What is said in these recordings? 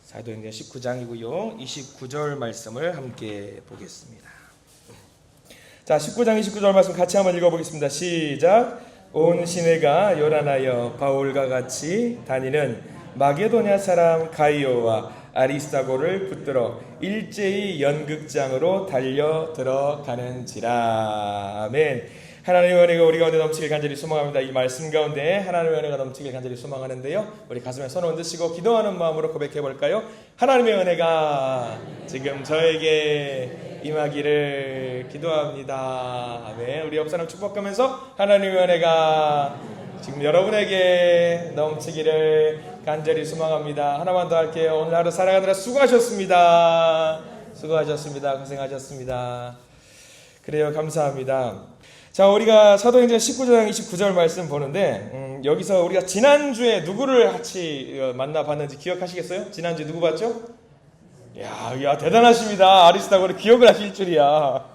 사도행전 19장이고요. 29절 말씀을 함께 보겠습니다. 자, 19장 29절 말씀 같이 한번 읽어보겠습니다. 시작. 온 시내가 요란하여 바울과 같이 다니는 마게도냐 사람 가이오와 아리스다고를 붙들어 일제히 연극장으로 달려 들어가는지라. 아멘. 하나님의 은혜가 우리 가운데 넘치길 간절히 소망합니다. 이 말씀 가운데 하나님의 은혜가 넘치길 간절히 소망하는데요, 우리 가슴에 손을 얹으시고 기도하는 마음으로 고백해 볼까요? 하나님의 은혜가 지금 저에게 임하기를 기도합니다. 아멘. 우리 옆 사람 축복하면서 하나님의 은혜가 지금 여러분에게 넘치기를 간절히 소망합니다. 하나만 더 할게요. 오늘 하루 살아가느라 수고하셨습니다. 수고하셨습니다. 고생하셨습니다. 그래요. 감사합니다. 자, 우리가 사도행전 19장 29절 말씀 보는데 여기서 우리가 지난주에 누구를 같이 만나봤는지 기억하시겠어요? 지난주에 누구 봤죠? 야, 대단하십니다. 아리스다고를 기억을 하실 줄이야.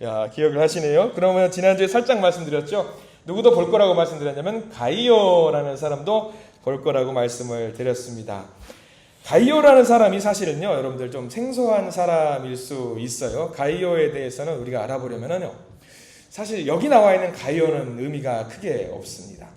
야, 기억을 하시네요. 그러면 지난주에 살짝 말씀드렸죠. 누구도 볼 거라고 말씀드렸냐면 가이오라는 사람도 볼 거라고 말씀을 드렸습니다. 가이오라는 사람이 사실은요, 여러분들 좀 생소한 사람일 수 있어요. 가이오에 대해서는 우리가 알아보려면요, 사실 여기 나와 있는 가이오는 의미가 크게 없습니다.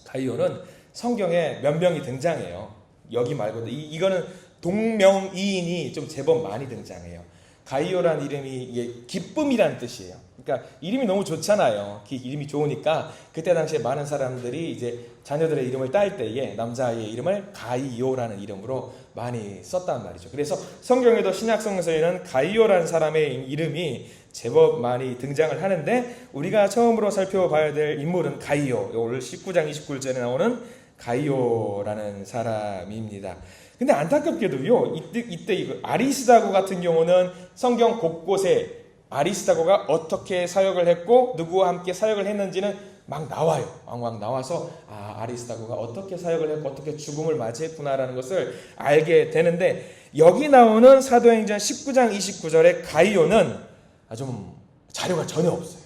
가이오는 성경에 몇 명이 등장해요. 여기 말고도 이거는 동명이인이 좀 제법 많이 등장해요. 가이오란 이름이 이게 기쁨이란 뜻이에요. 그러니까 이름이 너무 좋잖아요. 이름이 좋으니까 그때 당시에 많은 사람들이 이제 자녀들의 이름을 딸 때에 남자아이의 이름을 가이오라는 이름으로 많이 썼단 말이죠. 그래서 성경에도 신약성서에는 가이오라는 사람의 이름이 제법 많이 등장을 하는데, 우리가 처음으로 살펴봐야 될 인물은 가이오, 오늘 19장 29절에 나오는 가이오라는 사람입니다. 근데 안타깝게도요, 이때 아리스다고 같은 경우는 성경 곳곳에 아리스다고가 어떻게 사역을 했고 누구와 함께 사역을 했는지는 막 나와요. 왕왕 나와서 아리스다고가 어떻게 사역을 했고 어떻게 죽음을 맞이했구나라는 것을 알게 되는데, 여기 나오는 사도행전 19장 29절의 가이오는 좀 자료가 전혀 없어요.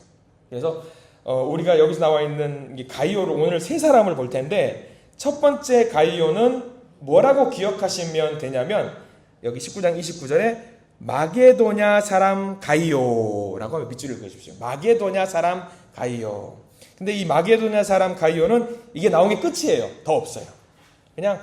그래서 우리가 여기서 나와 있는 가이오를 오늘 세 사람을 볼 텐데, 첫 번째 가이오는 뭐라고 기억하시면 되냐면 여기 19장 29절에 마게도냐 사람 가이오라고 밑줄을 그어주십시오. 마게도냐 사람 가이오. 근데 이 마게도냐 사람 가이오는 이게 나온 게 끝이에요. 더 없어요. 그냥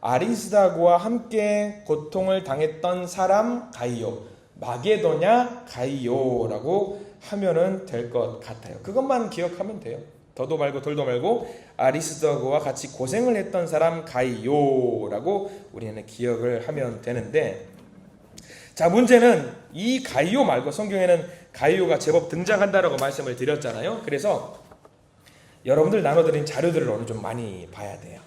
아리스다고와 함께 고통을 당했던 사람 가이오, 마게도냐 가이오라고 하면은 될 것 같아요. 그것만 기억하면 돼요. 더도 말고 덜도 말고 아리스다고와 같이 고생을 했던 사람 가이오라고 우리는 기억을 하면 되는데, 자, 문제는 이 가이오 말고 성경에는 가이오가 제법 등장한다라고 말씀을 드렸잖아요. 그래서 여러분들 나눠드린 자료들을 오늘 좀 많이 봐야 돼요.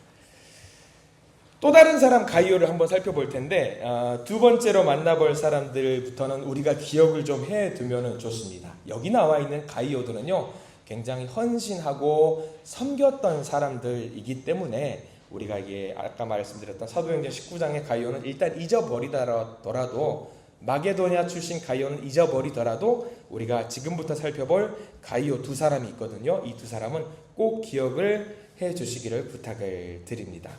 또 다른 사람 가이오를 한번 살펴볼 텐데, 두 번째로 만나볼 사람들부터는 우리가 기억을 좀 해두면 좋습니다. 여기 나와 있는 가이오들은요, 굉장히 헌신하고 섬겼던 사람들이기 때문에 우리가 이게 아까 말씀드렸던 사도행전 19장의 가이오는 일단 잊어버리더라도, 마게도냐 출신 가이오는 잊어버리더라도 우리가 지금부터 살펴볼 가이오 두 사람이 있거든요. 이 두 사람은 꼭 기억을 해 주시기를 부탁을 드립니다.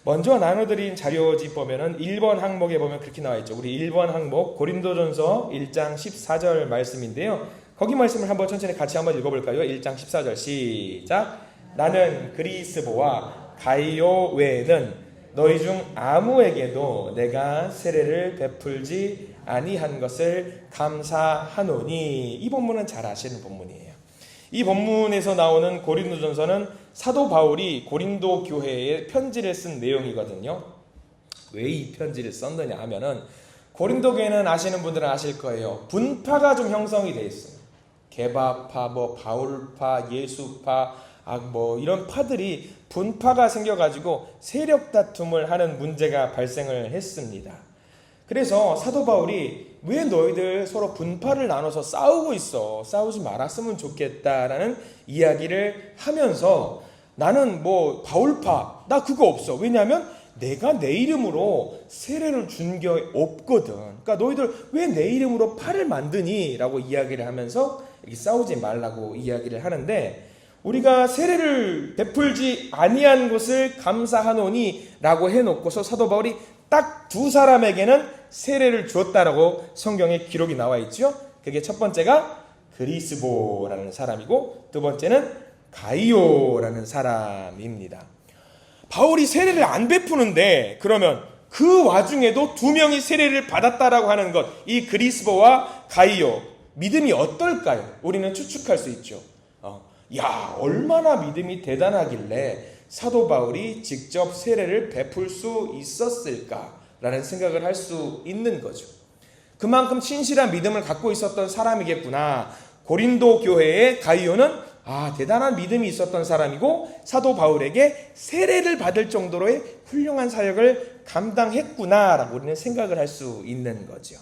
먼저 나눠드린 자료집 보면은 1번 항목에 보면 그렇게 나와 있죠. 우리 1번 항목 고린도전서 1장 14절 말씀인데요. 거기 말씀을 한번 천천히 같이 한번 읽어볼까요? 1장 14절 시작. 나는 그리스보와 가이오 외에는 너희 중 아무에게도 내가 세례를 베풀지 아니한 것을 감사하노니. 이 본문은 잘 아시는 본문이에요. 이 본문에서 나오는 고린도전서는 사도 바울이 고린도 교회에 편지를 쓴 내용이거든요. 왜 이 편지를 썼느냐 하면은, 고린도 교회는 아시는 분들은 아실 거예요. 분파가 좀 형성이 돼 있어요. 게바파, 바울파, 예수파, 이런 파들이 분파가 생겨가지고 세력 다툼을 하는 문제가 발생을 했습니다. 그래서 사도 바울이 왜 너희들 서로 분파를 나눠서 싸우고 있어? 싸우지 말았으면 좋겠다라는 이야기를 하면서, 나는 바울파, 나 그거 없어. 왜냐하면 내가 내 이름으로 세례를 준 게 없거든. 그러니까 너희들 왜 내 이름으로 파를 만드니? 라고 이야기를 하면서 싸우지 말라고 이야기를 하는데, 우리가 세례를 베풀지 아니한 것을 감사하노니라고 해놓고서 사도 바울이 딱 두 사람에게는 세례를 주었다라고 성경에 기록이 나와 있죠. 그게 첫 번째가 그리스보라는 사람이고 두 번째는 가이오라는 사람입니다. 바울이 세례를 안 베푸는데 그러면 그 와중에도 두 명이 세례를 받았다라고 하는 것, 이 그리스보와 가이오, 믿음이 어떨까요? 우리는 추측할 수 있죠. 야, 얼마나 믿음이 대단하길래 사도 바울이 직접 세례를 베풀 수 있었을까라는 생각을 할 수 있는 거죠. 그만큼 신실한 믿음을 갖고 있었던 사람이겠구나. 고린도 교회의 가이오는 대단한 믿음이 있었던 사람이고 사도 바울에게 세례를 받을 정도로의 훌륭한 사역을 감당했구나라고 우리는 생각을 할 수 있는 거죠.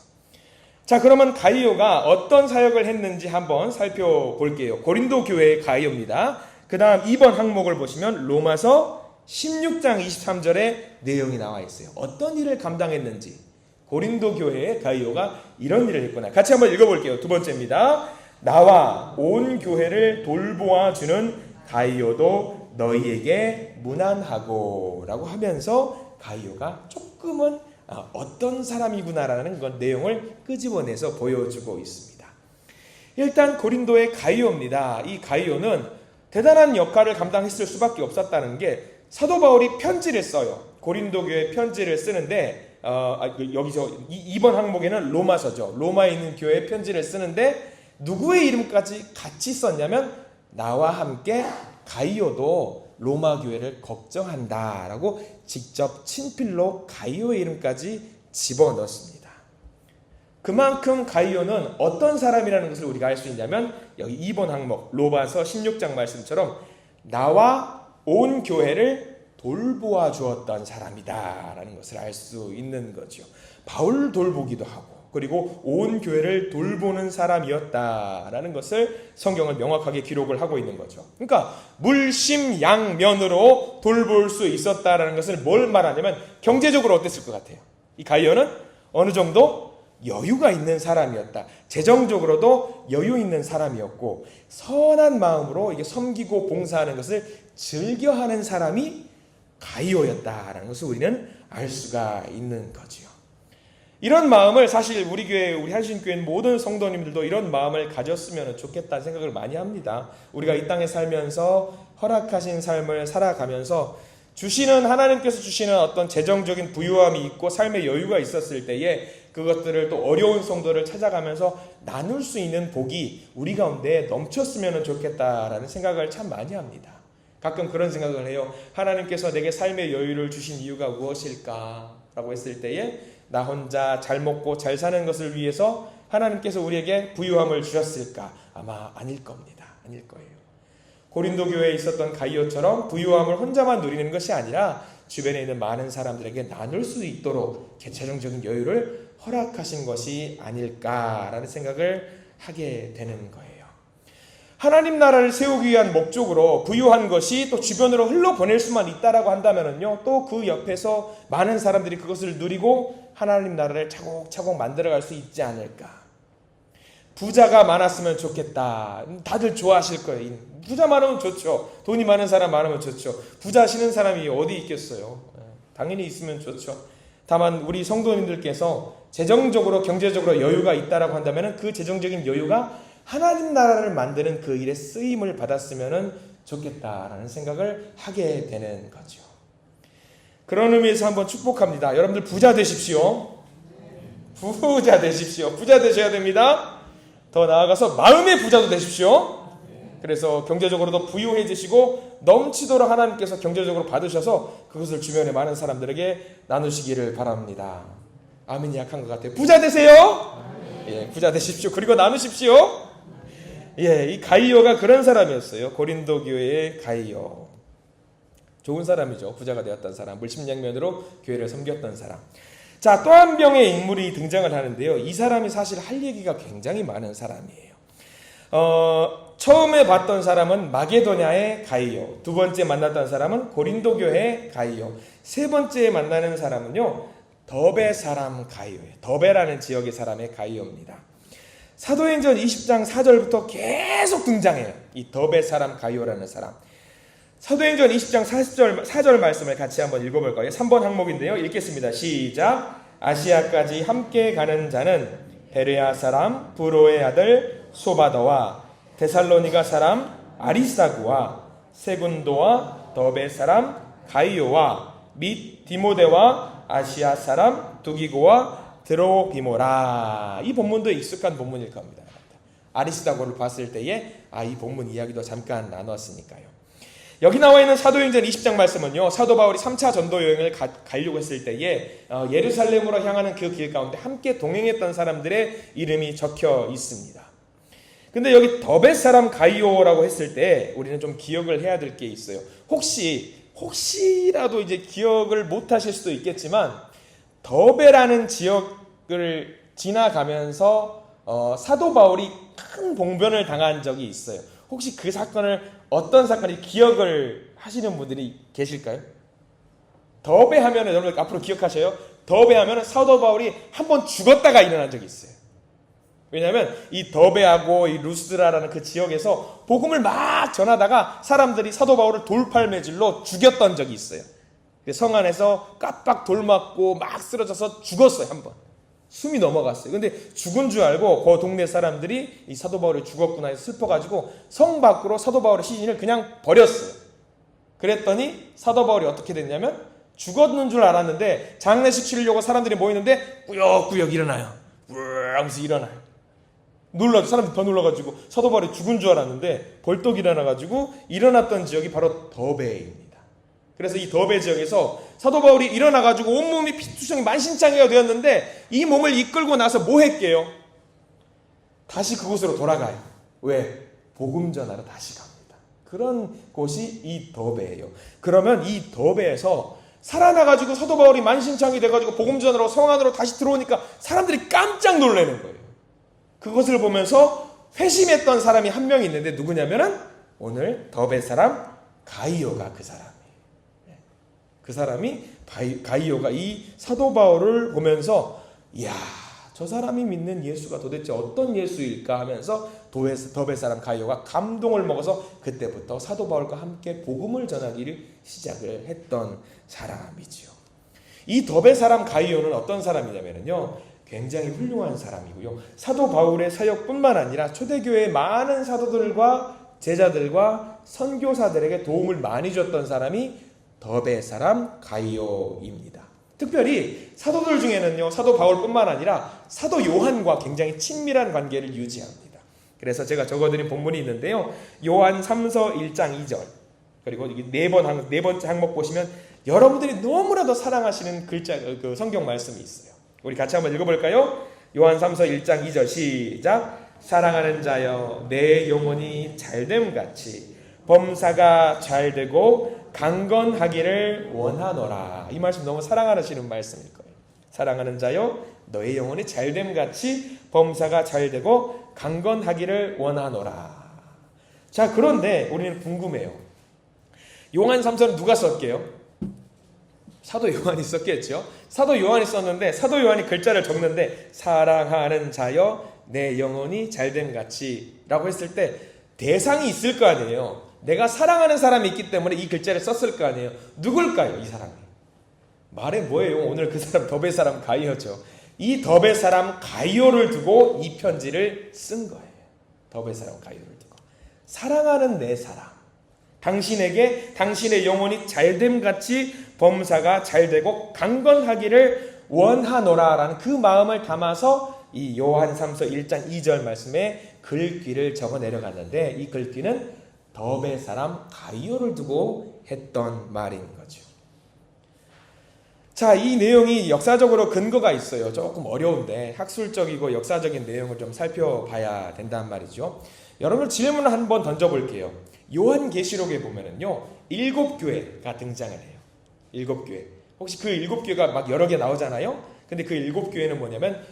자, 그러면 가이오가 어떤 사역을 했는지 한번 살펴볼게요. 고린도 교회의 가이오입니다. 그 다음 2번 항목을 보시면 로마서 16장 23절에 내용이 나와 있어요. 어떤 일을 감당했는지, 고린도 교회의 가이오가 이런 일을 했구나. 같이 한번 읽어볼게요. 두 번째입니다. 나와 온 교회를 돌보아 주는 가이오도 너희에게 무난하고 라고 하면서 가이오가 조금은 어떤 사람이구나라는 건 내용을 끄집어내서 보여주고 있습니다. 일단 고린도의 가이오입니다. 이 가이오는 대단한 역할을 감당했을 수밖에 없었다는 게 사도 바울이 편지를 써요. 고린도 교회 편지를 쓰는데 여기서 2번 항목에는 로마서죠. 로마에 있는 교회에 편지를 쓰는데 누구의 이름까지 같이 썼냐면 나와 함께 가이오도 로마 교회를 걱정한다라고 직접 친필로 가이오의 이름까지 집어넣습니다. 그만큼 가이오는 어떤 사람이라는 것을 우리가 알 수 있냐면 여기 2번 항목 로마서 16장 말씀처럼 나와 온 교회를 돌보아 주었던 사람이다라는 것을 알 수 있는 거죠. 바울 돌보기도 하고 그리고 온 교회를 돌보는 사람이었다라는 것을 성경은 명확하게 기록을 하고 있는 거죠. 그러니까 물심양면으로 돌볼 수 있었다라는 것을 뭘 말하냐면 경제적으로 어땠을 것 같아요? 이 가이오는 어느 정도 여유가 있는 사람이었다. 재정적으로도 여유 있는 사람이었고 선한 마음으로 이게 섬기고 봉사하는 것을 즐겨하는 사람이 가이오였다라는 것을 우리는 알 수가 있는 거지요. 이런 마음을 사실 우리 교회, 우리 한신교회 모든 성도님들도 이런 마음을 가졌으면 좋겠다는 생각을 많이 합니다. 우리가 이 땅에 살면서 허락하신 삶을 살아가면서 하나님께서 주시는 어떤 재정적인 부유함이 있고 삶의 여유가 있었을 때에 그것들을 또 어려운 성도를 찾아가면서 나눌 수 있는 복이 우리 가운데 넘쳤으면 좋겠다라는 생각을 참 많이 합니다. 가끔 그런 생각을 해요. 하나님께서 내게 삶의 여유를 주신 이유가 무엇일까? 라고 했을 때에 나 혼자 잘 먹고 잘 사는 것을 위해서 하나님께서 우리에게 부유함을 주셨을까? 아마 아닐 겁니다. 아닐 거예요. 고린도 교회에 있었던 가이오처럼 부유함을 혼자만 누리는 것이 아니라 주변에 있는 많은 사람들에게 나눌 수 있도록 재정적인 여유를 허락하신 것이 아닐까라는 생각을 하게 되는 거예요. 하나님 나라를 세우기 위한 목적으로 부유한 것이 또 주변으로 흘러보낼 수만 있다라고 한다면요, 또 그 옆에서 많은 사람들이 그것을 누리고 하나님 나라를 차곡차곡 만들어갈 수 있지 않을까. 부자가 많았으면 좋겠다. 다들 좋아하실 거예요. 부자 많으면 좋죠. 돈이 많은 사람 많으면 좋죠. 부자 하시는 사람이 어디 있겠어요. 당연히 있으면 좋죠. 다만 우리 성도님들께서 재정적으로 경제적으로 여유가 있다라고 한다면 그 재정적인 여유가 하나님 나라를 만드는 그 일에 쓰임을 받았으면 좋겠다라는 생각을 하게 되는 거죠. 그런 의미에서 한번 축복합니다. 여러분들 부자 되십시오. 부자 되십시오. 부자 되셔야 됩니다. 더 나아가서 마음의 부자도 되십시오. 그래서 경제적으로도 부유해지시고 넘치도록 하나님께서 경제적으로 받으셔서 그것을 주변의 많은 사람들에게 나누시기를 바랍니다. 아멘이 약한 것 같아요. 부자 되세요. 예, 부자 되십시오. 그리고 나누십시오. 예, 이 가이오가 그런 사람이었어요. 고린도 교회의 가이오. 좋은 사람이죠. 부자가 되었던 사람, 물심양면으로 교회를 섬겼던 사람. 자, 또 한 명의 인물이 등장을 하는데요. 이 사람이 사실 할 얘기가 굉장히 많은 사람이에요. 처음에 봤던 사람은 마게도냐의 가이오, 두 번째 만났던 사람은 고린도 교회의 가이오, 세 번째 만나는 사람은요, 더베 사람 가이오예요. 더베라는 지역의 사람의 가이오입니다. 사도행전 20장 4절부터 계속 등장해요. 이 더베 사람 가이오라는 사람. 사도행전 20장 4절 말씀을 같이 한번 읽어볼까요? 3번 항목인데요. 읽겠습니다. 시작. 아시아까지 함께 가는 자는 베레아 사람 브로의 아들 소바더와 데살로니가 사람 아리스다구와 세군도와 더베 사람 가이오와 및 디모데와 아시아 사람 두기고와 드로비모라. 이 본문도 익숙한 본문일 겁니다. 아리스다고를 봤을 때에 이 본문 이야기도 잠깐 나눴으니까요. 여기 나와 있는 사도행전 20장 말씀은요, 사도 바울이 3차 전도 여행을 가려고 했을 때에 예루살렘으로 향하는 그 길 가운데 함께 동행했던 사람들의 이름이 적혀 있습니다. 근데 여기 더베 사람 가이오라고 했을 때 우리는 좀 기억을 해야 될 게 있어요. 혹시라도 이제 기억을 못 하실 수도 있겠지만, 더베라는 지역을 지나가면서 사도 바울이 큰 봉변을 당한 적이 있어요. 혹시 그 사건을, 어떤 사건이 기억을 하시는 분들이 계실까요? 더베 하면은, 여러분 앞으로 기억하셔요. 더베 하면은 사도 바울이 한번 죽었다가 일어난 적이 있어요. 왜냐하면 이 더베하고 이 루스드라라는 그 지역에서 복음을 막 전하다가 사람들이 사도 바울을 돌팔매질로 죽였던 적이 있어요. 성 안에서 깜빡 돌 맞고 막 쓰러져서 죽었어요. 한번 숨이 넘어갔어요. 근데 죽은 줄 알고 그 동네 사람들이 이 사도 바울이 죽었구나 해서 슬퍼가지고 성 밖으로 사도 바울의 시신을 그냥 버렸어요. 그랬더니 사도 바울이 어떻게 됐냐면, 죽었는 줄 알았는데 장례식 치르려고 사람들이 모이는데 꾸역꾸역 일어나요. 하면서 일어나요. 사람들이 더 놀라가지고 사도 바울이 죽은 줄 알았는데 벌떡 일어나가지고 일어났던 지역이 바로 더베입니다. 그래서 이 더베 지역에서 사도 바울이 일어나가지고 온몸이 피투성이 만신창이가 되었는데, 이 몸을 이끌고 나서 뭐 했게요? 다시 그곳으로 돌아가요. 왜? 복음 전하러 다시 갑니다. 그런 곳이 이 더베예요. 그러면 이 더베에서 살아나가지고 사도 바울이 만신창이 돼가지고 복음 전하러 성 안으로 다시 들어오니까 사람들이 깜짝 놀라는 거예요. 그것을 보면서 회심했던 사람이 한 명 있는데 누구냐면은 오늘 더베 사람 가이오가 그 사람이에요. 그 사람이 가이오가 이 사도 바울을 보면서, 이야, 저 사람이 믿는 예수가 도대체 어떤 예수일까 하면서 더베 사람 가이오가 감동을 먹어서 그때부터 사도 바울과 함께 복음을 전하기를 시작을 했던 사람이지요. 이 더베 사람 가이오는 어떤 사람이냐면요, 굉장히 훌륭한 사람이고요, 사도 바울의 사역뿐만 아니라 초대교회의 많은 사도들과 제자들과 선교사들에게 도움을 많이 줬던 사람이 더베 사람 가이오입니다. 특별히 사도들 중에는요, 사도 바울뿐만 아니라 사도 요한과 굉장히 친밀한 관계를 유지합니다. 그래서 제가 적어드린 본문이 있는데요, 요한 3서 1장 2절, 그리고 네 번째 항목 보시면 여러분들이 너무나도 사랑하시는 그 성경 말씀이 있어요. 우리 같이 한번 읽어볼까요? 요한 3서 1장 2절 시작. 사랑하는 자여, 내 영혼이 잘됨같이 범사가 잘되고 강건하기를 원하노라. 이 말씀 너무 사랑하시는 말씀일 거예요. 사랑하는 자여, 너의 영혼이 잘됨같이 범사가 잘되고 강건하기를 원하노라. 자, 그런데 우리는 궁금해요. 요한 3서는 누가 썼게요? 사도 요한이 썼겠죠. 사도 요한이 썼는데, 사도 요한이 글자를 적는데 사랑하는 자여 내 영혼이 잘됨같이 라고 했을 때 대상이 있을 거 아니에요. 내가 사랑하는 사람이 있기 때문에 이 글자를 썼을 거 아니에요. 누굴까요? 이 사람이. 말해 뭐예요? 오늘 그 사람 더베 사람 가이오죠. 이 더베 사람 가이오를 두고 이 편지를 쓴 거예요. 더베 사람 가이오를 두고. 사랑하는 내 사람, 당신에게 당신의 영혼이 잘됨같이 범사가 잘되고 강건하기를 원하노라라는 그 마음을 담아서 이 요한 3서 1장 2절 말씀에 글귀를 적어 내려갔는데, 이 글귀는 더베 사람 가이오를 두고 했던 말인 거죠. 자, 이 내용이 역사적으로 근거가 있어요. 조금 어려운데 학술적이고 역사적인 내용을 좀 살펴봐야 된단 말이죠. 여러분, 질문을 한번 던져볼게요. 요한계시록에 보면은요, 7교회가 등장을 해요. 7교회. 혹시 그 7교회가 막 여러 개 나오잖아요. 근데 그 7교회는 뭐냐면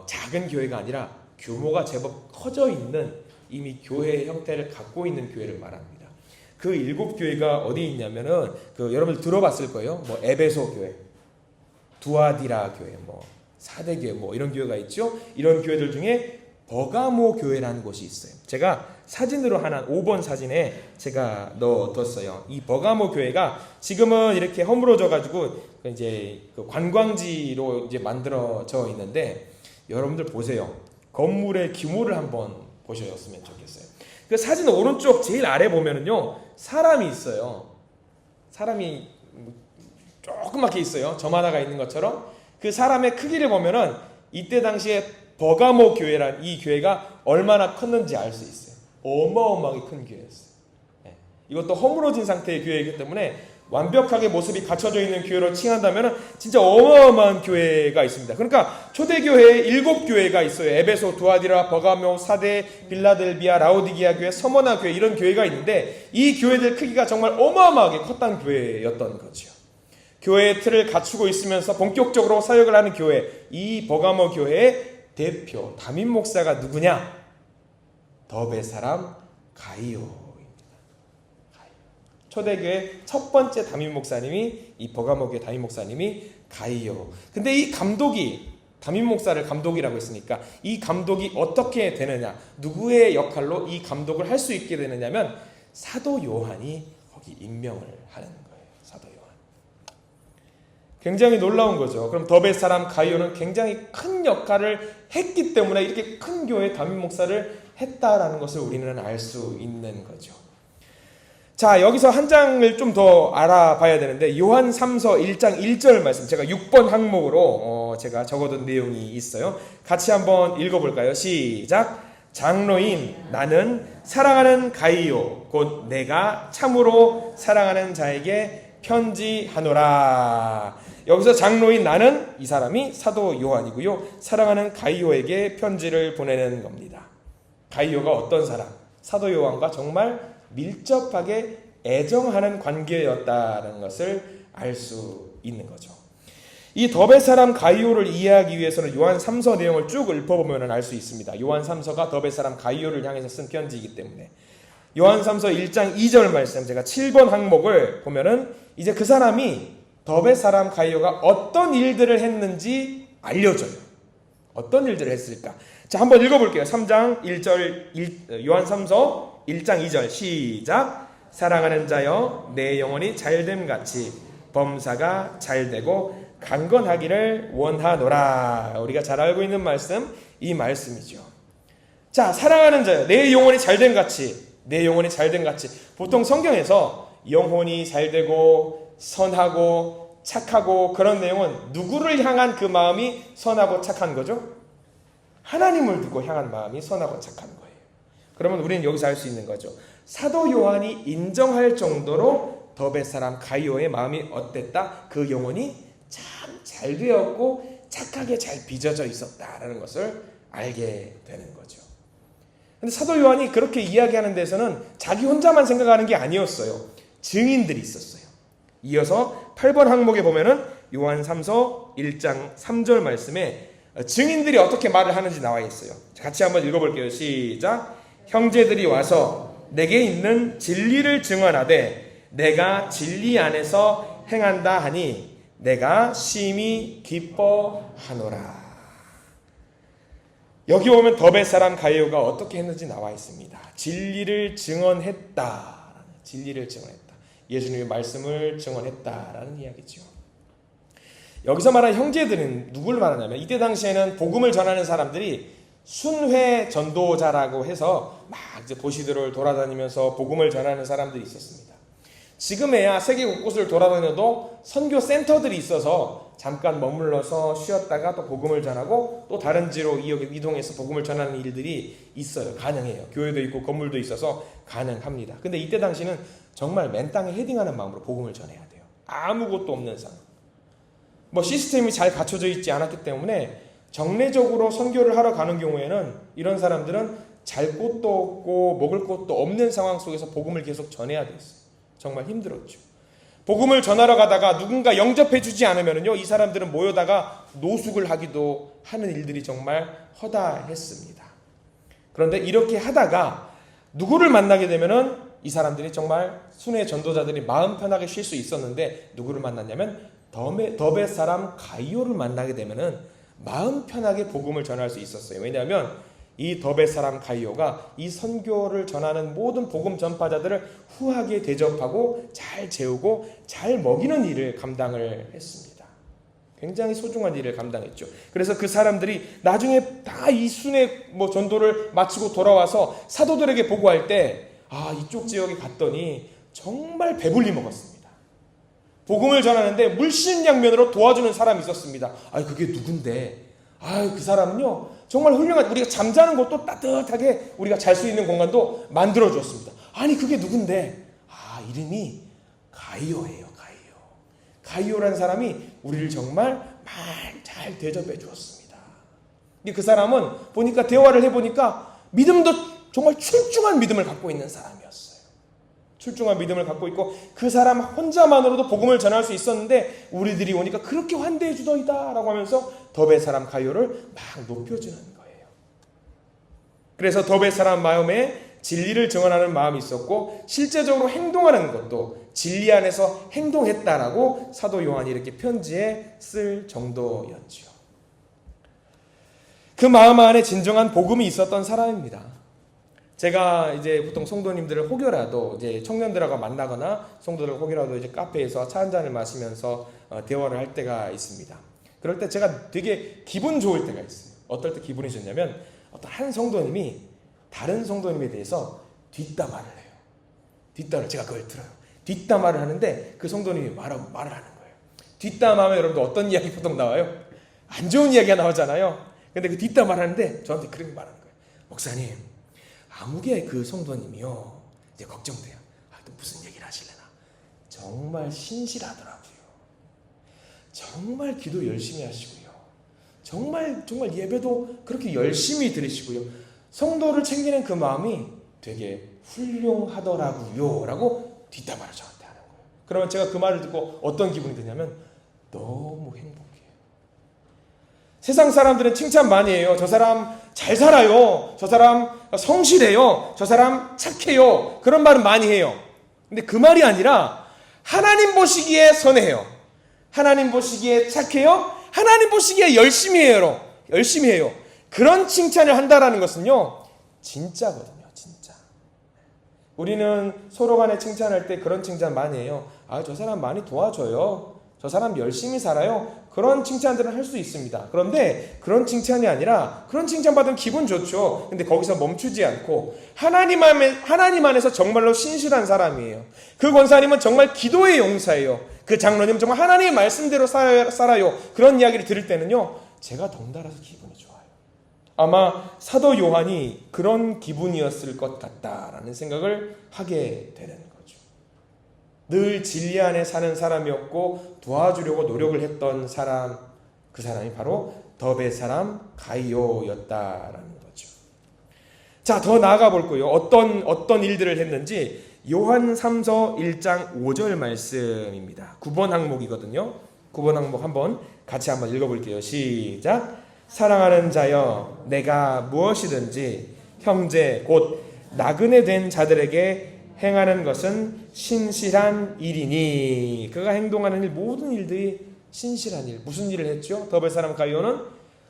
작은 교회가 아니라 규모가 제법 커져 있는, 이미 교회의 형태를 갖고 있는 교회를 말합니다. 그 7교회가 어디 있냐면은 여러분들 들어봤을 거예요. 뭐 에베소 교회, 두아디라 교회, 뭐 사대 교회, 뭐 이런 교회가 있죠. 이런 교회들 중에 버가모 교회라는 곳이 있어요. 제가 사진으로 하나 5번 사진에 제가 넣어뒀어요. 이 버가모 교회가 지금은 이렇게 허물어져 가지고 이제 그 관광지로 이제 만들어져 있는데, 여러분들 보세요. 건물의 규모를 한번 보셨으면 좋겠어요. 그 사진 오른쪽 제일 아래 보면은요, 사람이 있어요. 사람이 조그맣게 있어요. 점 하나가 있는 것처럼. 그 사람의 크기를 보면은 이때 당시에 버가모 교회란 이 교회가 얼마나 컸는지 알 수 있어요. 어마어마하게 큰 교회였어요. 네. 이것도 허물어진 상태의 교회이기 때문에 완벽하게 모습이 갖춰져 있는 교회로 칭한다면 진짜 어마어마한 교회가 있습니다. 그러니까 초대교회에 7교회가 있어요. 에베소, 두아디라, 버가모, 사데, 빌라델비아, 라오디게아 교회, 서머나 교회, 이런 교회가 있는데 이 교회들 크기가 정말 어마어마하게 컸다는 교회였던 거죠. 교회의 틀을 갖추고 있으면서 본격적으로 사역을 하는 교회, 이 버가모 교회의 대표 담임 목사가 누구냐? 더베 사람 가이오입니다. 초대교회 첫 번째 담임 목사님이 이 버가모 교회 담임 목사님이 가이오. 근데 이 감독이, 담임 목사를 감독이라고 했으니까 이 감독이 어떻게 되느냐, 누구의 역할로 이 감독을 할 수 있게 되느냐면 사도 요한이 거기 임명을 하는 거예요. 사도 요한. 굉장히 놀라운 거죠. 그럼 더베 사람 가이오는 굉장히 큰 역할을 했기 때문에 이렇게 큰 교회 담임 목사를 했다라는 것을 우리는 알 수 있는 거죠. 자, 여기서 한 장을 좀 더 알아봐야 되는데, 요한 3서 1장 1절 말씀, 제가 6번 항목으로 제가 적어둔 내용이 있어요. 같이 한번 읽어볼까요? 시작. 장로인 나는 사랑하는 가이오 곧 내가 참으로 사랑하는 자에게 편지하노라. 여기서 장로인 나는, 이 사람이 사도 요한이고요, 사랑하는 가이오에게 편지를 보내는 겁니다. 가이오가 어떤 사람? 사도 요한과 정말 밀접하게 애정하는 관계였다는 것을 알 수 있는 거죠. 이 더베 사람 가이오를 이해하기 위해서는 요한 3서 내용을 쭉 읊어보면 알 수 있습니다. 요한 3서가 더베 사람 가이오를 향해서 쓴 편지이기 때문에. 요한 3서 1장 2절 말씀, 제가 7번 항목을 보면은 이제 그 사람이, 더베 사람 가이오가 어떤 일들을 했는지 알려줘요. 어떤 일들을 했을까? 자, 한번 읽어볼게요. 3장 1절, 요한 3서 1장 2절 시작. 사랑하는 자여 내 영혼이 잘됨같이 범사가 잘되고 강건하기를 원하노라. 우리가 잘 알고 있는 말씀, 이 말씀이죠. 자, 사랑하는 자여 내 영혼이 잘됨같이, 내 영혼이 잘됨같이. 보통 성경에서 영혼이 잘되고 선하고 착하고 그런 내용은 누구를 향한 그 마음이 선하고 착한 거죠? 하나님을 두고 향한 마음이 선하고 착한 거예요. 그러면 우리는 여기서 알 수 있는 거죠. 사도 요한이 인정할 정도로 더베 사람 가이오의 마음이 어땠다? 그 영혼이 참 잘 되었고 착하게 잘 빚어져 있었다라는 것을 알게 되는 거죠. 근데 사도 요한이 그렇게 이야기하는 데서는 자기 혼자만 생각하는 게 아니었어요. 증인들이 있었어요. 이어서 8번 항목에 보면은 요한 3서 1장 3절 말씀에 증인들이 어떻게 말을 하는지 나와 있어요. 같이 한번 읽어볼게요. 시작. 형제들이 와서 내게 있는 진리를 증언하되 내가 진리 안에서 행한다 하니 내가 심히 기뻐하노라. 여기 보면 더베 사람 가이오가 어떻게 했는지 나와 있습니다. 진리를 증언했다. 진리를 증언했다. 예수님의 말씀을 증언했다라는 이야기죠. 여기서 말하는 형제들은 누굴 말하냐면, 이때 당시에는 복음을 전하는 사람들이 순회 전도자라고 해서 막 이제 도시들을 돌아다니면서 복음을 전하는 사람들이 있었습니다. 지금에야 세계 곳곳을 돌아다녀도 선교 센터들이 있어서 잠깐 머물러서 쉬었다가 또 복음을 전하고 또 다른 지로 이동해서 복음을 전하는 일들이 있어요. 가능해요. 교회도 있고 건물도 있어서 가능합니다. 근데 이때 당시는 정말 맨 땅에 헤딩하는 마음으로 복음을 전해야 돼요. 아무것도 없는 상황. 뭐 시스템이 잘 갖춰져 있지 않았기 때문에 정례적으로 선교를 하러 가는 경우에는 이런 사람들은 잘 곳도 없고 먹을 곳도 없는 상황 속에서 복음을 계속 전해야 됐어요. 정말 힘들었죠. 복음을 전하러 가다가 누군가 영접해 주지 않으면요, 이 사람들은 모여다가 노숙을 하기도 하는 일들이 정말 허다했습니다. 그런데 이렇게 하다가 누구를 만나게 되면은 이 사람들이 정말 순회 전도자들이 마음 편하게 쉴 수 있었는데, 누구를 만났냐면 더베 사람 가이오를 만나게 되면은 마음 편하게 복음을 전할 수 있었어요. 왜냐하면 이 더베 사람 가이오가 이 선교를 전하는 모든 복음 전파자들을 후하게 대접하고 잘 재우고 잘 먹이는 일을 감당을 했습니다. 굉장히 소중한 일을 감당했죠. 그래서 그 사람들이 나중에 다 이 순회 전도를 마치고 돌아와서 사도들에게 보고할 때 이쪽 지역에 갔더니 정말 배불리 먹었습니다. 복음을 전하는데 물신양면으로 도와주는 사람이 있었습니다. 그게 누군데? 그 사람은요 정말 훌륭한, 우리가 잠자는 곳도 따뜻하게 우리가 잘 수 있는 공간도 만들어 주었습니다. 아니 그게 누군데? 이름이 가이오예요. 가이오라는 사람이 우리를 정말 잘 대접해 주었습니다. 그 사람은 보니까 대화를 해보니까 믿음도 정말 출중한 믿음을 갖고 있는 사람이었어요. 출중한 믿음을 갖고 있고 그 사람 혼자만으로도 복음을 전할 수 있었는데 우리들이 오니까 그렇게 환대해 주더이다 라고 하면서 더베 사람 가이오를 막 높여주는 거예요. 그래서 더베 사람 마음에 진리를 증언하는 마음이 있었고 실제적으로 행동하는 것도 진리 안에서 행동했다라고 사도 요한이 이렇게 편지에 쓸 정도였지요. 그 마음 안에 진정한 복음이 있었던 사람입니다. 제가 이제 보통 성도님들을 혹여라도 이제 청년들하고 만나거나 성도들 혹여라도 이제 카페에서 차 한 잔을 마시면서 대화를 할 때가 있습니다. 그럴 때 제가 되게 기분 좋을 때가 있어요. 어떨 때 기분이 좋냐면 어떤 한 성도님이 다른 성도님에 대해서 뒷담화를 해요. 뒷담화를 제가 그걸 들어요. 뒷담화를 하는데 그 성도님이 말을 하는 거예요. 뒷담화하면 여러분들 어떤 이야기 보통 나와요? 안 좋은 이야기가 나오잖아요. 근데 그 뒷담화를 하는데 저한테 그렇게 말하는 거예요. 목사님, 아무개 그 성도님이요 이제 걱정돼요. 또 무슨 얘기를 하실래나? 정말 신실하더라고요. 정말 기도 열심히 하시고요. 정말 예배도 그렇게 열심히 드리시고요. 성도를 챙기는 그 마음이 되게 훌륭하더라고요 라고 뒷담화를 저한테 하는 거예요. 그러면 제가 그 말을 듣고 어떤 기분이 드냐면 너무 행복해요. 세상 사람들은 칭찬 많이 해요. 저 사람 잘 살아요. 저 사람 성실해요. 저 사람 착해요. 그런 말은 많이 해요. 근데 그 말이 아니라 하나님 보시기에 선해요. 하나님 보시기에 착해요. 하나님 보시기에 열심히 해요. 그런 칭찬을 한다라는 것은요 진짜거든요. 진짜. 우리는 서로 간에 칭찬할 때 그런 칭찬 많이 해요. 저 사람 많이 도와줘요. 저 사람 열심히 살아요. 그런 칭찬들은 할 수 있습니다. 그런데 그런 칭찬이 아니라 그런 칭찬 받으면 기분 좋죠. 근데 거기서 멈추지 않고 하나님 안에서 정말로 신실한 사람이에요. 그 권사님은 정말 기도의 용사예요. 그 장로님은 정말 하나님의 말씀대로 살아요. 그런 이야기를 들을 때는요 제가 덩달아서 기분이 좋아요. 아마 사도 요한이 그런 기분이었을 것 같다라는 생각을 하게 되는 거죠. 늘 진리 안에 사는 사람이었고 도와주려고 노력을 했던 사람, 그 사람이 바로 더베 사람 가이오였다라는 거죠. 자, 더 나아가 볼 거예요. 어떤 일들을 했는지 요한 3서 1장 5절 말씀입니다. 9번 항목이거든요. 9번 항목 같이 한번 읽어볼게요. 시작. 사랑하는 자여, 내가 무엇이든지 형제 곧 나그네 된 자들에게 행하는 것은 신실한 일이니. 그가 행동하는 일, 모든 일들이 신실한 일. 무슨 일을 했죠? 더베 사람 가이오는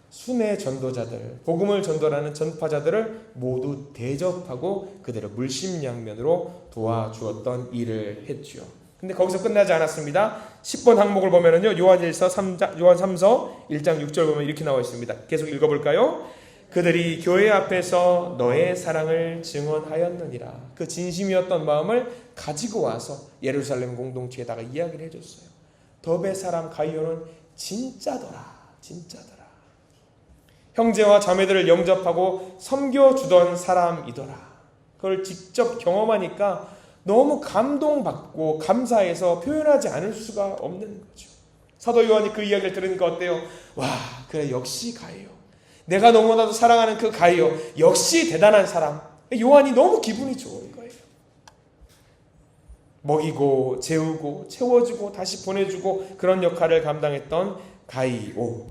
순회 전도자들, 복음을 전도하는 전파자들을 모두 대접하고 그들을 물심양면으로 도와주었던 일을 했죠. 근데 거기서 끝나지 않았습니다. 10번 항목을 보면은요, 요한 3서 1장 6절 보면 이렇게 나와 있습니다. 계속 읽어볼까요? 그들이 교회 앞에서 너의 사랑을 증언하였느니라. 그 진심이었던 마음을 가지고 와서 예루살렘 공동체에다가 이야기를 해줬어요. 더베 사람 가이오는 진짜더라. 형제와 자매들을 영접하고 섬겨주던 사람이더라. 그걸 직접 경험하니까 너무 감동받고 감사해서 표현하지 않을 수가 없는 거죠. 사도 요한이 그 이야기를 들으니까 어때요? 와, 그래, 역시 가이오. 내가 너무나도 사랑하는 그 가이오, 역시 대단한 사람. 요한이 너무 기분이 좋은 거예요. 먹이고 재우고 채워주고 다시 보내주고 그런 역할을 감당했던 가이오.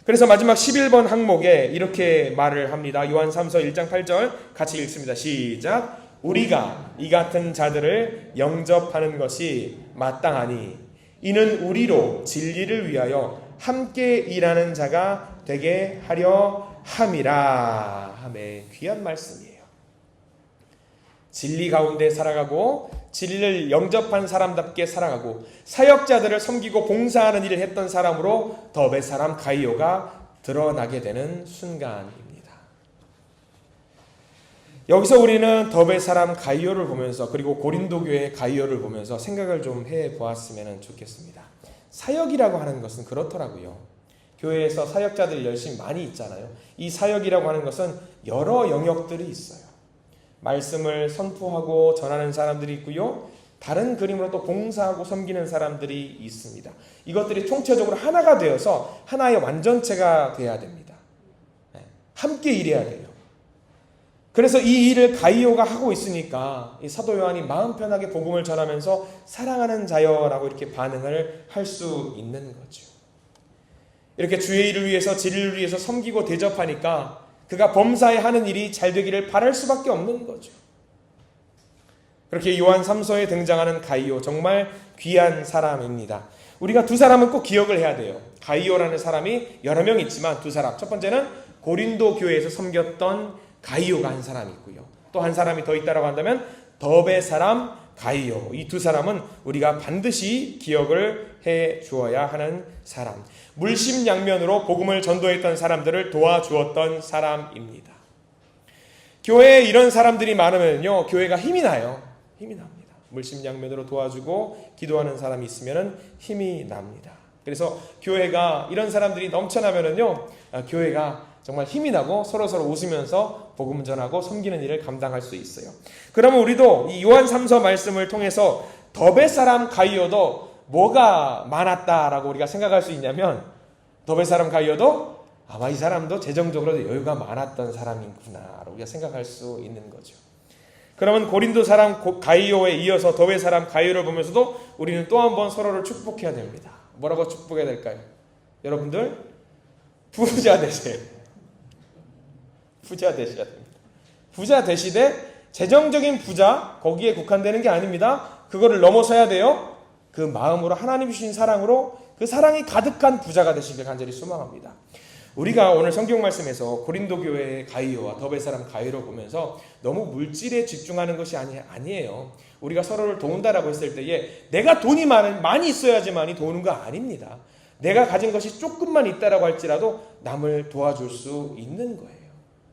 그래서 마지막 11번 항목에 이렇게 말을 합니다. 요한 3서 1장 8절 같이 읽습니다. 시작. 우리가 이 같은 자들을 영접하는 것이 마땅하니 이는 우리로 진리를 위하여 함께 일하는 자가 되게 하려 함이라. 아멘. 귀한 말씀이에요. 진리 가운데 살아가고 진리를 영접한 사람답게 살아가고 사역자들을 섬기고 봉사하는 일을 했던 사람으로 더베 사람 가이오가 드러나게 되는 순간입니다. 여기서 우리는 더베 사람 가이오를 보면서 그리고 고린도 교회의 가이오를 보면서 생각을 좀 해보았으면 좋겠습니다. 사역이라고 하는 것은 그렇더라고요. 교회에서 사역자들이 열심히 많이 있잖아요. 이 사역이라고 하는 것은 여러 영역들이 있어요. 말씀을 선포하고 전하는 사람들이 있고요. 다른 그림으로 또 봉사하고 섬기는 사람들이 있습니다. 이것들이 총체적으로 하나가 되어서 하나의 완전체가 돼야 됩니다. 함께 일해야 돼요. 그래서 이 일을 가이오가 하고 있으니까 이 사도 요한이 마음 편하게 복음을 전하면서 사랑하는 자여라고 이렇게 반응을 할 수 있는 거죠. 이렇게 주의 일을 위해서 진리를 위해서 섬기고 대접하니까 그가 범사에 하는 일이 잘 되기를 바랄 수밖에 없는 거죠. 그렇게 요한 3서에 등장하는 가이오, 정말 귀한 사람입니다. 우리가 두 사람은 꼭 기억을 해야 돼요. 가이오라는 사람이 여러 명 있지만 두 사람. 첫 번째는 고린도 교회에서 섬겼던 가이오가 한 사람이 있고요. 또 한 사람이 더 있다라고 한다면 더베 사람 가이오. 이 두 사람은 우리가 반드시 기억을 해 주어야 하는 사람. 물심양면으로 복음을 전도했던 사람들을 도와주었던 사람입니다. 교회에 이런 사람들이 많으면요, 교회가 힘이 나요. 힘이 납니다. 물심양면으로 도와주고 기도하는 사람이 있으면 힘이 납니다. 그래서 교회가 이런 사람들이 넘쳐나면은요, 교회가 정말 힘이 나고 서로서로 웃으면서 복음 전하고 섬기는 일을 감당할 수 있어요. 그러면 우리도 이 요한 3서 말씀을 통해서 더베 사람 가이오도 뭐가 많았다라고 우리가 생각할 수 있냐면, 더베 사람 가이오도 아마 이 사람도 재정적으로 여유가 많았던 사람이구나라고 우리가 생각할 수 있는 거죠. 그러면 고린도 사람 가이오에 이어서 더베 사람 가이오를 보면서도 우리는 또 한 번 서로를 축복해야 됩니다. 뭐라고 축복해야 될까요? 여러분들 부자 되세요. 부자 되셔야 됩니다. 부자 되시되 재정적인 부자 거기에 국한되는 게 아닙니다. 그거를 넘어서야 돼요. 그 마음으로 하나님 주신 사랑으로 그 사랑이 가득한 부자가 되시길 간절히 소망합니다. 우리가 오늘 성경 말씀에서 고린도 교회의 가이오와 더베 사람 가이오를 보면서 너무 물질에 집중하는 것이 아니에요. 우리가 서로를 도운다라고 했을 때에 내가 돈이 많이 있어야지만이 도우는 거 아닙니다. 내가 가진 것이 조금만 있다라고 할지라도 남을 도와줄 수 있는 거예요.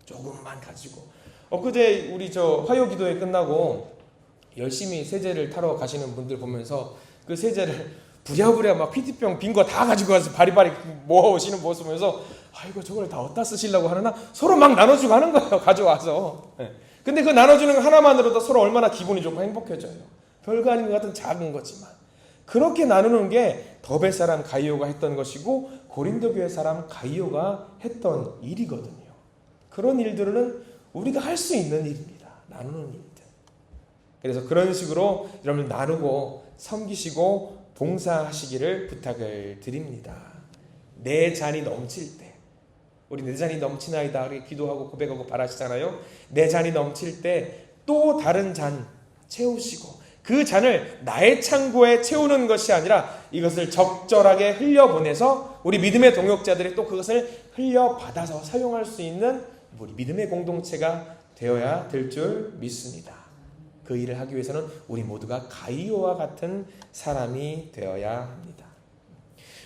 조금만 가지고. 엊그제 우리 화요기도회 끝나고 열심히 세제를 타러 가시는 분들 보면서 그 세제를 부랴부랴 막 PT병 빈 거 다 가지고 가서 바리바리 모아오시는 모습 보면서 아이고 저걸 다 어디다 쓰시려고 하나 서로 막 나눠주고 하는 거예요. 가져와서. 근데 그 나눠주는 거 하나만으로도 서로 얼마나 기분이 좋고 행복해져요. 별거 아닌 것 같은 작은 거지만 그렇게 나누는 게 더베 사람 가이오가 했던 것이고 고린도 교회 사람 가이오가 했던 일이거든요. 그런 일들은 우리가 할 수 있는 일입니다. 나누는 일들. 그래서 그런 식으로 여러분 나누고 섬기시고 봉사하시기를 부탁을 드립니다. 내 잔이 넘칠 때, 우리 내 잔이 넘치나이다 기도하고 고백하고 바라시잖아요. 내 잔이 넘칠 때 또 다른 잔 채우시고 그 잔을 나의 창고에 채우는 것이 아니라 이것을 적절하게 흘려보내서 우리 믿음의 동역자들이 또 그것을 흘려받아서 사용할 수 있는 우리 믿음의 공동체가 되어야 될 줄 믿습니다. 그 일을 하기 위해서는 우리 모두가 가이오와 같은 사람이 되어야 합니다.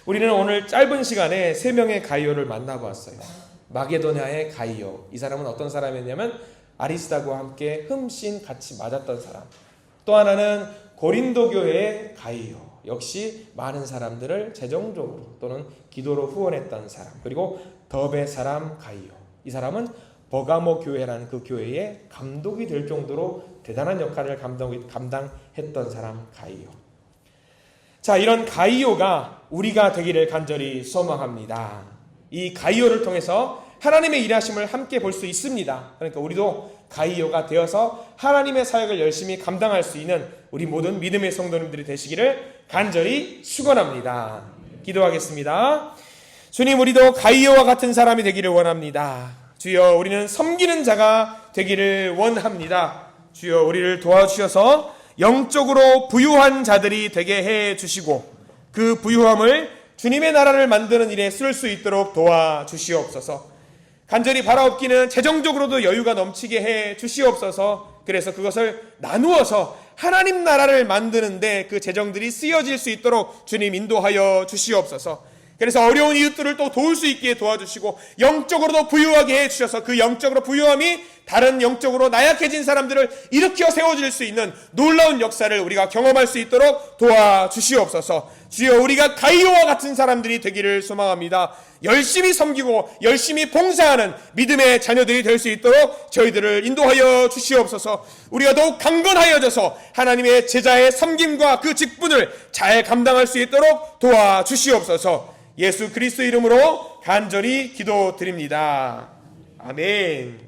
우리는 오늘 짧은 시간에 3명의 가이오를 만나보았어요. 마게도냐의 가이오. 이 사람은 어떤 사람이었냐면 아리스다고와 함께 흠씬 같이 맞았던 사람. 또 하나는 고린도 교회의 가이오. 역시 많은 사람들을 재정적으로 또는 기도로 후원했던 사람. 그리고 더베 사람 가이오. 이 사람은 버가모 교회라는 그 교회의 감독이 될 정도로 대단한 역할을 감당했던 사람 가이오. 자, 이런 가이오가 우리가 되기를 간절히 소망합니다. 이 가이오를 통해서 하나님의 일하심을 함께 볼 수 있습니다. 그러니까 우리도 가이오가 되어서 하나님의 사역을 열심히 감당할 수 있는 우리 모든 믿음의 성도님들이 되시기를 간절히 축원합니다. 기도하겠습니다. 주님, 우리도 가이오와 같은 사람이 되기를 원합니다. 주여, 우리는 섬기는 자가 되기를 원합니다. 주여, 우리를 도와주셔서 영적으로 부유한 자들이 되게 해 주시고 그 부유함을 주님의 나라를 만드는 일에 쓸 수 있도록 도와주시옵소서. 간절히 바라옵기는 재정적으로도 여유가 넘치게 해 주시옵소서. 그래서 그것을 나누어서 하나님 나라를 만드는데 그 재정들이 쓰여질 수 있도록 주님 인도하여 주시옵소서. 그래서 어려운 이웃들을 또 도울 수 있게 도와주시고 영적으로도 부유하게 해주셔서 그 영적으로 부유함이 다른 영적으로 나약해진 사람들을 일으켜 세워질 수 있는 놀라운 역사를 우리가 경험할 수 있도록 도와주시옵소서. 주여, 우리가 가이오와 같은 사람들이 되기를 소망합니다. 열심히 섬기고 열심히 봉사하는 믿음의 자녀들이 될 수 있도록 저희들을 인도하여 주시옵소서. 우리가 더욱 강건하여져서 하나님의 제자의 섬김과 그 직분을 잘 감당할 수 있도록 도와주시옵소서. 예수 그리스도 이름으로 간절히 기도드립니다. 아멘.